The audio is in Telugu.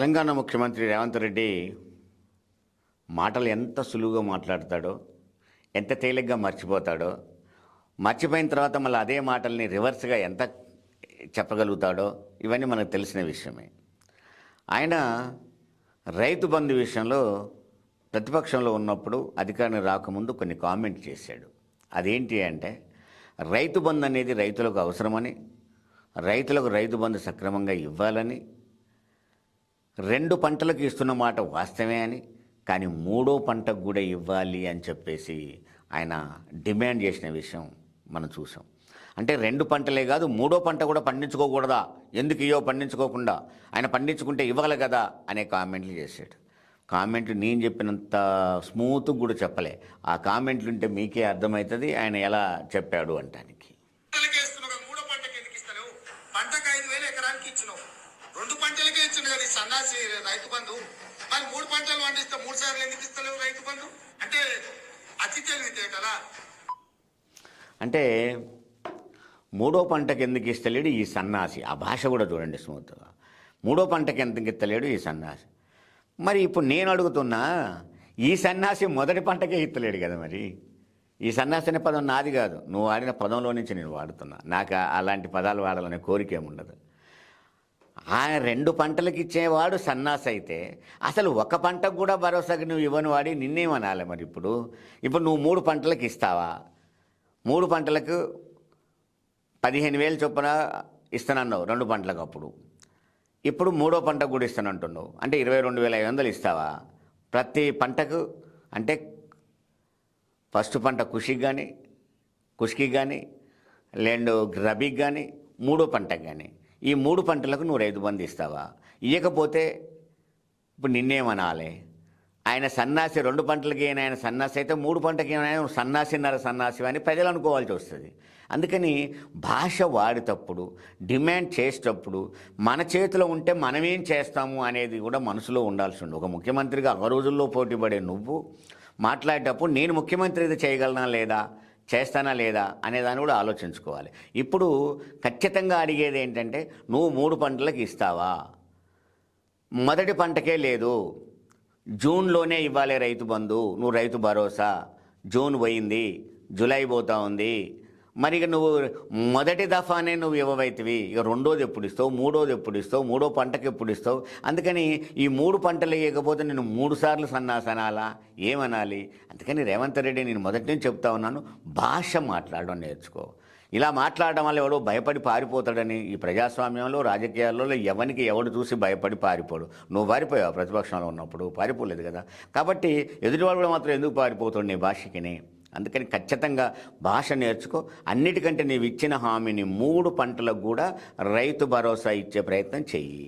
తెలంగాణ ముఖ్యమంత్రి రేవంత్ రెడ్డి మాటలు ఎంత సులువుగా మాట్లాడతాడో, ఎంత తేలిగ్గా మర్చిపోతాడో, మర్చిపోయిన తర్వాత మళ్ళీ అదే మాటల్ని రివర్స్గా ఎంత చెప్పగలుగుతాడో ఇవన్నీ మనకు తెలిసిన విషయమే. ఆయన రైతు బంధు విషయంలో ప్రతిపక్షంలో ఉన్నప్పుడు అధికారం రాకముందు కొన్ని కామెంట్ చేశాడు. అదేంటి అంటే, రైతు బంధు అనేది రైతులకు అవసరమని, రైతులకు రైతు బంధు సక్రమంగా ఇవ్వాలని, 2 పంటలకు ఇస్తున్న మాట వాస్తవమే అని, కానీ 3వ పంటకు కూడా ఇవ్వాలి అని చెప్పేసి ఆయన డిమాండ్ చేసిన విషయం మనం చూసాం. అంటే 2 పంటలే కాదు 3వ పంట కూడా పండించుకోకూడదా, ఎందుకు ఇయ్యో పండించుకోకుండా, ఆయన పండించుకుంటే ఇవ్వాలి కదా అనే కామెంట్లు చేశాడు. కామెంట్లు నేను చెప్పినంత స్మూత్గా కూడా చెప్పలే. ఆ కామెంట్లు ఉంటే మీకే అర్థమవుతుంది ఆయన ఎలా చెప్పాడు అంటానికి. సన్నాసి రైతు బంధు మరి 3 పంటలు పండిస్తే 3 సార్లు ఎందుకు ఇస్తలేవు రైతు బంధు అంటే అతి తెలివితేటలా? అంటే 3వ పంటకి ఎందుకు ఇస్తలేడు ఈ సన్నాసి? ఆ భాష కూడా చూడండి స్మూత్గా. 3వ పంటకి ఎందుకు ఇస్తలేడు ఈ సన్నాసి? మరి ఇప్పుడు నేను అడుగుతున్నా, ఈ సన్నాసి మొదటి పంటకే ఇస్తలేడు కదా. మరి ఈ సన్నాసి అనే పదం నాది కాదు, నువ్వు వాడిన పదంలో నుంచి నేను వాడుతున్నా. నాకు అలాంటి పదాలు వాడాలనే కోరిక ఏముండదు. ఆయన 2 పంటలకు ఇచ్చేవాడు సన్నాసి అయితే, అసలు 1 పంటకు కూడా భరోసాకి నువ్వు ఇవ్వని వాడి నిన్నేమనాలి? మరి ఇప్పుడు నువ్వు 3 పంటలకు ఇస్తావా? 3 పంటలకు 15,000 చొప్పున ఇస్తానన్నావు 2 పంటలకు. అప్పుడు ఇప్పుడు 3వ పంటకు కూడా ఇస్తానంటున్నావు, అంటే 22,500 ఇస్తావా ప్రతి పంటకు? అంటే ఫస్ట్ పంట కుష్కి కానీ లేండు రబీకి కానీ 3వ పంటకు కానీ, ఈ 3 పంటలకు నువ్వు రైతు బంధు ఇస్తావా? ఇవ్వకపోతే ఇప్పుడు నిన్నేమనాలి? ఆయన సన్నాసి 2 పంటలకి ఆయన సన్నాసి అయితే 3 పంటకి ఆయన సన్నాసి అని ప్రజలు అనుకోవాల్సి వస్తుంది. అందుకని భాష వాడేటప్పుడు, డిమాండ్ చేసేటప్పుడు మన చేతిలో ఉంటే మనమేం చేస్తాము అనేది కూడా మనసులో ఉండాల్సి ఉంది. ఒక ముఖ్యమంత్రిగా ఆ రోజుల్లో పోటీపడే నువ్వు మాట్లాడేటప్పుడు నేను ముఖ్యమంత్రి ఇది చేయగలనా లేదా, చేస్తానా లేదా అనేదాన్ని కూడా ఆలోచించుకోవాలి. ఇప్పుడు ఖచ్చితంగా అడిగేది ఏంటంటే, నువ్వు 3 పంటలకు ఇస్తావా? మొదటి పంటకే లేదు, జూన్లోనే ఇవ్వాలి రైతు బంధు, నువ్వు రైతు భరోసా. జూన్ పోయింది, జూలై పోతా ఉంది. మరి ఇక నువ్వు మొదటి దఫానే నువ్వు ఇవ్వవైతివి, ఇక 2వది ఎప్పుడు ఇస్తావు, 3వది ఎప్పుడు ఇస్తావు, 3వ పంటకు ఎప్పుడు ఇస్తావు? అందుకని ఈ 3 పంటలు ఇవ్వకపోతే నేను 3 సార్లు సన్నాసనాలా, ఏమనాలి? అందుకని రేవంత్ రెడ్డి నేను మొదటి నుంచి చెప్తా ఉన్నాను, భాష మాట్లాడడం నేర్చుకో. ఇలా మాట్లాడడం వల్ల ఎవడో భయపడి పారిపోతాడని. ఈ ప్రజాస్వామ్యంలో, రాజకీయాల్లో ఎవడు చూసి భయపడి పారిపోడు. నువ్వు పారిపోయావు ప్రతిపక్షంలో ఉన్నప్పుడు, పారిపోలేదు కదా. కాబట్టి ఎదుటివాడు కూడా మాత్రం ఎందుకు పారిపోతాడు నీ భాషకిని? అందుకని ఖచ్చితంగా భాష నేర్చుకో. అన్నిటికంటే నీవు ఇచ్చిన హామీని 3 పంటలకు కూడా రైతు భరోసా ఇచ్చే ప్రయత్నం చెయ్యి.